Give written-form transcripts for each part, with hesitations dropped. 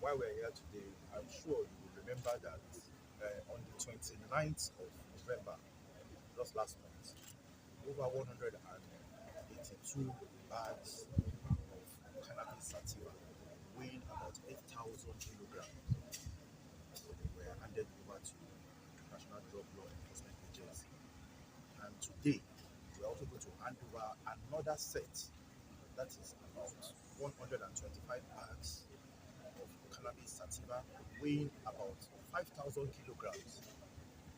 why we're here today, I'm sure you will remember that on the 29th of November, just last month, over 182 bags of cannabis sativa, weighing about 8,000 kilograms, were handed over to National Drug Law Enforcement Agency. And today, we're also going to hand over another set that is about 125 bags of cannabis sativa, weighing about 5,000 kilograms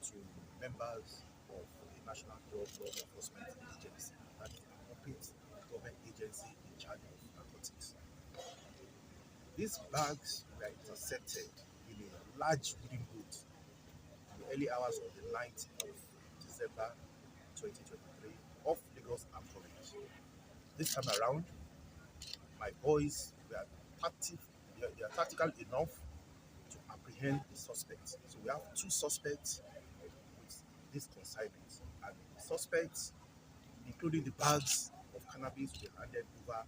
to members of the National Drug Law Enforcement Agency, that is the corporate government agency in charge of narcotics. These bags were intercepted in a large wooden boat in the early hours of the 9th of December 2023 off Lagos and Province. This time around, my boys were tactic, they are tactical enough to apprehend the suspects. So we have two suspects with this consignment, and the suspects, including the bags of cannabis, were handed over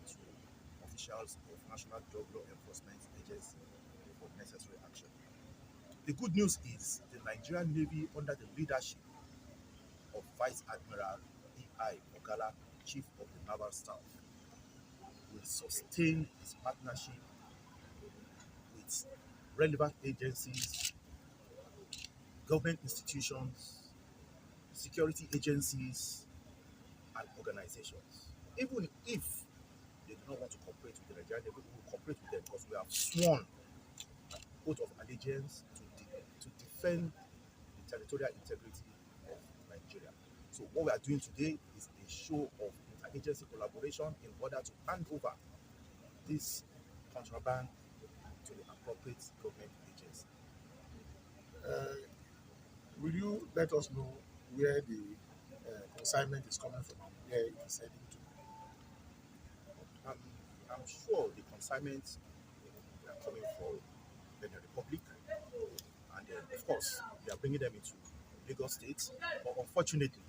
to officials of National Drug Law Enforcement Agency for necessary action. The good news is the Nigerian Navy, under the leadership of Vice Admiral E.I. Ogala, Chief of the Naval Staff, will sustain its partnership with relevant agencies, government institutions, security agencies, and organizations. Even if they do not want to cooperate with the Nigerian Navy, we will cooperate with them because we have sworn an oath of allegiance to defend the territorial integrity of Nigeria. So what we are doing today is a show of interagency collaboration in order to hand over this contraband to the appropriate government agency. Will you let us know where the consignment is coming from and where it is heading to? I'm sure the consignments are coming from the Republic, and of course they are bringing them into Lagos State. But unfortunately,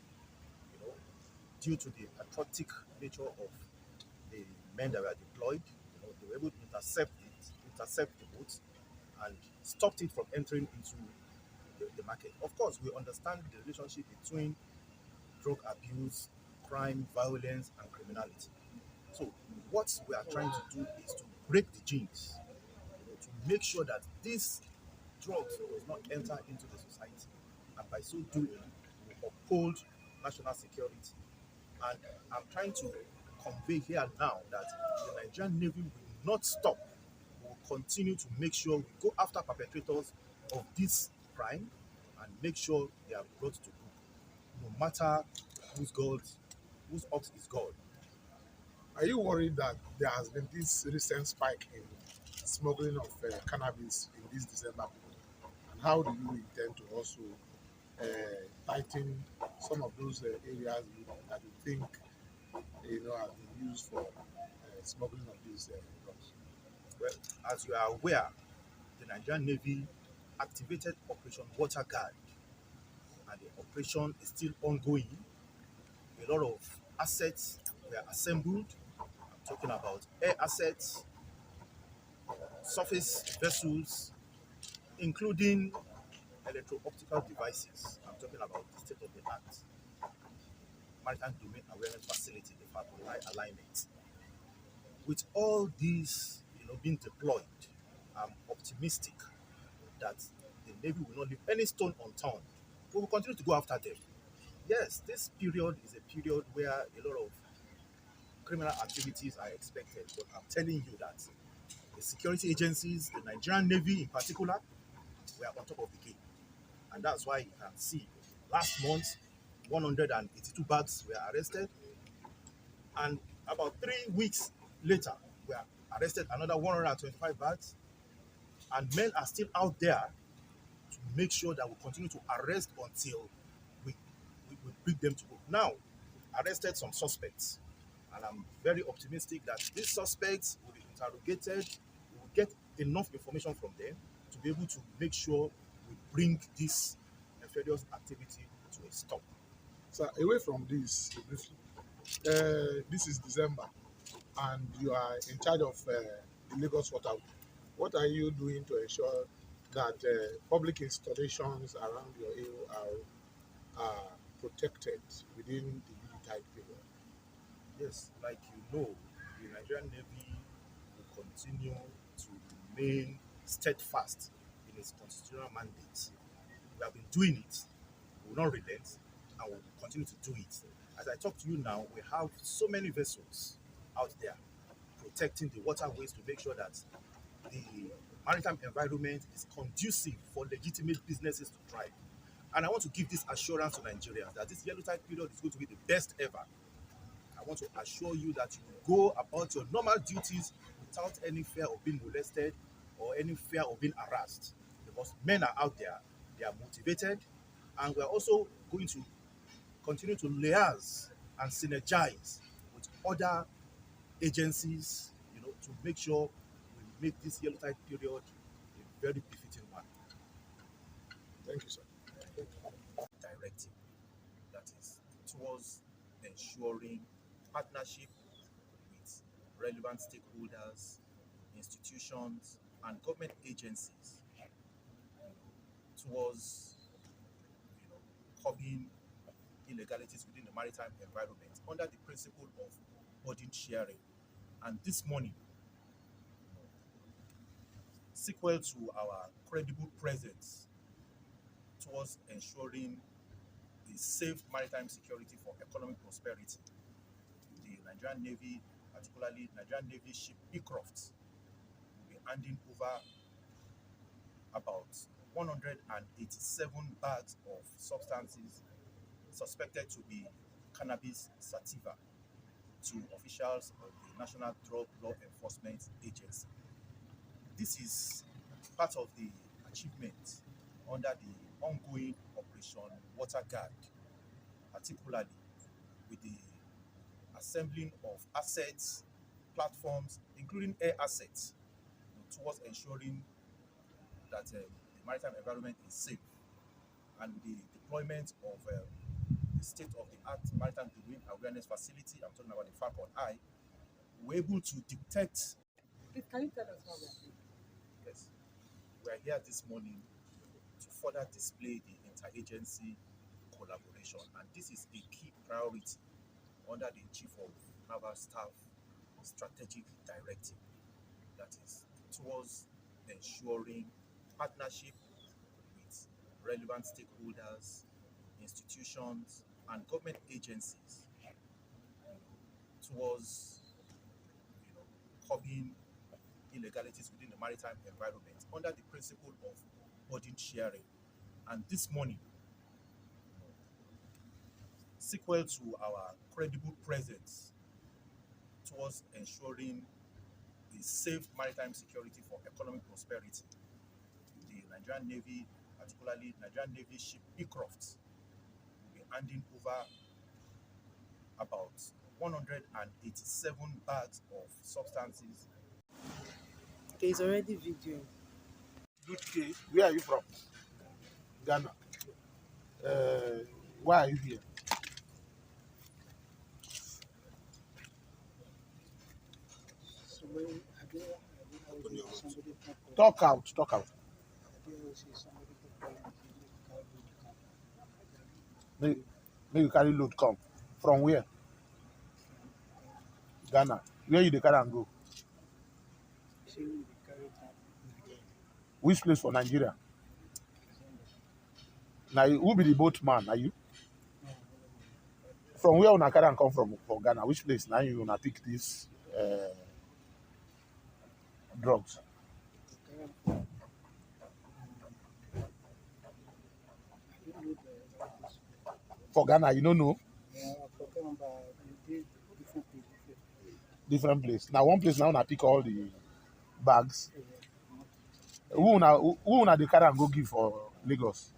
due to the patriotic nature of the men that were deployed, they were able to intercept the boat, and stopped it from entering into the market. Of course, we understand the relationship between drug abuse, crime, violence, and criminality. So what we are trying to do is to break the jinx, to make sure that this drugs does not enter into the society, and by so doing, we uphold national security. And I'm trying to convey here now that the Nigerian Navy will not stop. We will continue to make sure we go after perpetrators of this crime and make sure they are brought to book, no matter whose ox is God. Are you worried that there has been this recent spike in smuggling of cannabis in this December? And how do you intend to also tighten some of those areas that you think have been used for smuggling of these drugs? Well, as you are aware, the Nigerian Navy activated Operation Water Guard, and the operation is still ongoing. A lot of assets were assembled. I'm talking about air assets, surface vessels, including electro-optical devices. I'm talking about the state-of-the-art maritime domain awareness facility, the FATOI alignment. With all these, being deployed, I'm optimistic that the Navy will not leave any stone unturned. We will continue to go after them. Yes, this period is a period where a lot of criminal activities are expected, but I'm telling you that the security agencies, the Nigerian Navy in particular, we are on top of the game. And that's why you can see last month, 182 bags were arrested. And about 3 weeks later, we arrested another 125 bags. And men are still out there to make sure that we continue to arrest until we bring them to book. Now, arrested some suspects. And I'm very optimistic that these suspects will be interrogated. We will get enough information from them to be able to make sure we bring this nefarious activity to a stop. So away from this, briefly, this is December, and you are in charge of the Lagos Waterway. what are you doing to ensure that public installations around your area are protected within the military period? Yes, like you know, the Nigerian Navy will continue to remain steadfast in its constitutional mandate. We have been doing it, we will not relent, and we will continue to do it. As I talk to you now, we have so many vessels out there protecting the waterways to make sure that the maritime environment is conducive for legitimate businesses to thrive. And I want to give this assurance to Nigerians that this yellow tide period is going to be the best ever. I want to assure you that you will go about your normal duties without any fear of being molested or any fear of being harassed. Because men are out there, they are motivated, and we are also going to continue to liaise and synergize with other agencies, to make sure we make this yellow tide period a very befitting one. Thank you, sir. Directive that is towards ensuring partnership with relevant stakeholders, institutions, and government agencies towards curbing illegalities within the maritime environment under the principle of burden sharing. And this morning, sequel to our credible presence towards ensuring the safe maritime security for economic prosperity, the Nigerian Navy, particularly Nigerian Navy Ship BEECROFT, will be handing over about 187 bags of substances suspected to be Cannabis Sativa to officials of the National Drug Law Enforcement Agency. This is part of the achievement under the ongoing Operation Water Guard, particularly with the assembling of assets, platforms, including air assets, towards ensuring that the maritime environment is safe, and with the deployment of the state-of-the-art maritime domain awareness facility, I'm talking about the Falcon Eye, we're able to detect. Please, can you tell us how we are doing? Yes, we are here this morning to further display the interagency collaboration, and this is a key priority under the Chief of Naval Staff Strategic Directive that is towards ensuring partnership with relevant stakeholders, institutions, and government agencies towards curbing illegalities within the maritime environment under the principle of burden sharing. And this morning, sequel to our credible presence towards ensuring the safe maritime security for economic prosperity, the Nigerian Navy, particularly Nigerian Navy Ship BEECROFT, will be handing over about 187 bags of substances. Okay, it's already videoing. UK, where are you from? Ghana. Why are you here? Somebody, Talk out, talk out. May you carry load come. From where? Ghana. Where you dey carry and go? Which place for Nigeria? Now, who be the boatman? Are you? From where una carry and come from for Ghana? Which place? Now you una pick these drugs. For Ghana, you don't know? Different place. Now one place now una pick all the bags. Who una dey carry and go give for Lagos?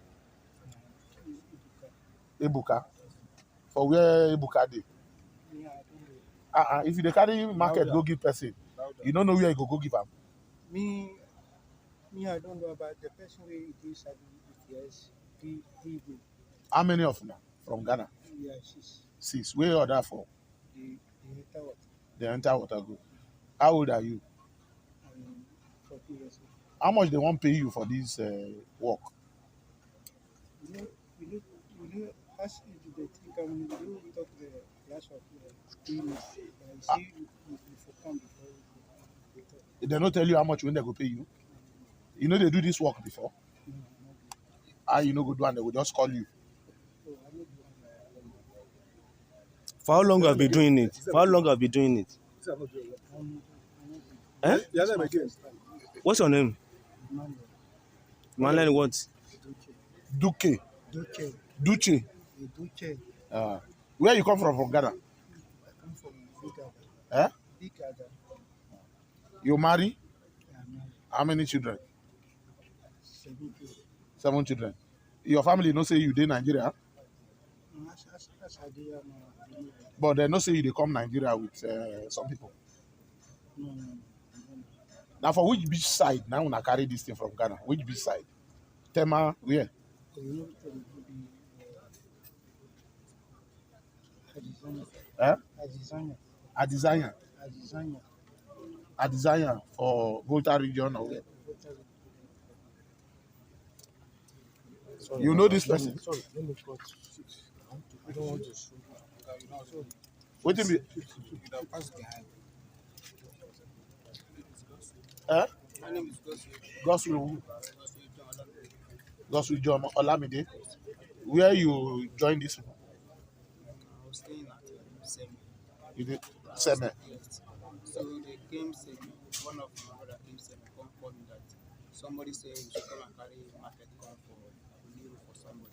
Ebuka. For where Ebuka dey? If you dey carry market go give person, you don't know where you go give am. Me, I don't know about the person where it is at the ETS. How many of them from Ghana? Yeah, she's 6. Where other for? the They enter water go. How old are you? 14 Yes. How much they won't pay you for this work? You know, as the thing come, you don't talk the class of clinics. You see, you for come before you talk. They don't tell you how much when they go pay you. You know they do this work before. No, I'm not doing Ah, you know, good one. They will just call you. Oh, I'm not doing that. For how long have you been doing it? For how long have you been doing it? I'm not doing Eh? Yes, my first time. What's your name? Emmanuel. Manlen what? Duche. Duke. Duche. Duche. Duche. Where you come from Ghana? I come from Big Ada. Eh? Big Ada. You marry? I'm married. How many children? 7 people. 7 children. Your family no say you dey Nigeria, As I did, but they no say you dey come Nigeria with some people. no. Now for which beach side? Now when I carry this thing from Ghana, which beach side? Tema, where? You know, it will be Eh? Adizanya. Adizanya. Adizanya. Adizanya for Volta region or where? Sorry, You know this person? Sorry, let me cut. I don't want to show. Sorry. What do you mean? Eh? My name is Gosu. Gospel. Gospel John Olamide. Where you join this? I was staying at Semi. You did Seme. Yes. So they came Semi. One of my brother came Semi. Come call me that somebody said we should come and carry market come for Uniru for somebody.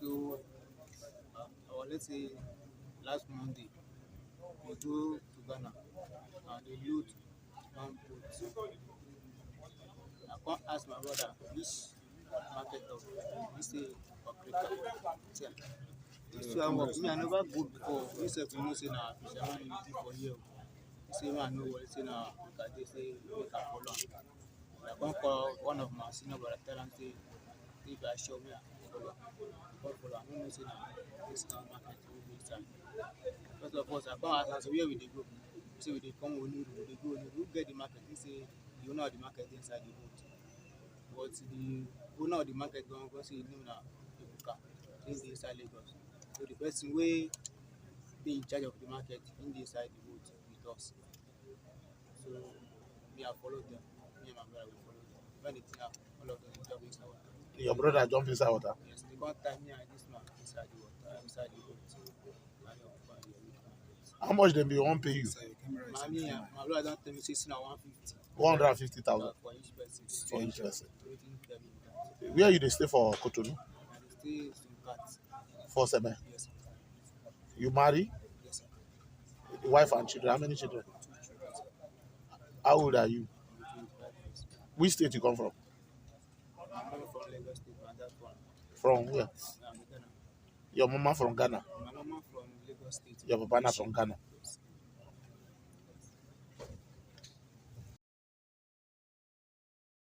So let's say last Monday we go to Ghana and they loot one boat. I can't ask my brother which market of he say Africa. So I work me, I never go before. He said to know say na fisherman unity for here. He say man no worry, say na because they say make I follow. I can't call one of my senior brother tell him say if I show me I follow. I can't follow. I don't know say na this kind of market we go inside. First of all, I can't ask where we dey go. Say we dey come Oniru, we dey go Oniru. Who get the market? He say the owner of the market inside the boat. But the owner of the market don't go say his name na Ebuka. He's inside Lagos. So the person wey dey in charge of the market in the inside the boat with us. So me I follow them. Me and my brother we follow them. When it happen, all of them jump inside water. Your brother jump inside water. Yes, they can't tie me and this man inside the water, inside the boat. How much they be won't pay you? My brother don't tell me say na 150. 150,000 For each person. for each person. Wetin tell me that. Where you dey stay for Cotonou? I dey stay some cats. For Seme. Yes, sir. You marry? Yes, sir. Wife and children. How many children? How old are you? Which state you come from? I'm coming from Lagos State, and that one. From where? I'm Ghana. Your mama from Ghana. My mama from Lagos State. Your papa na from Ghana.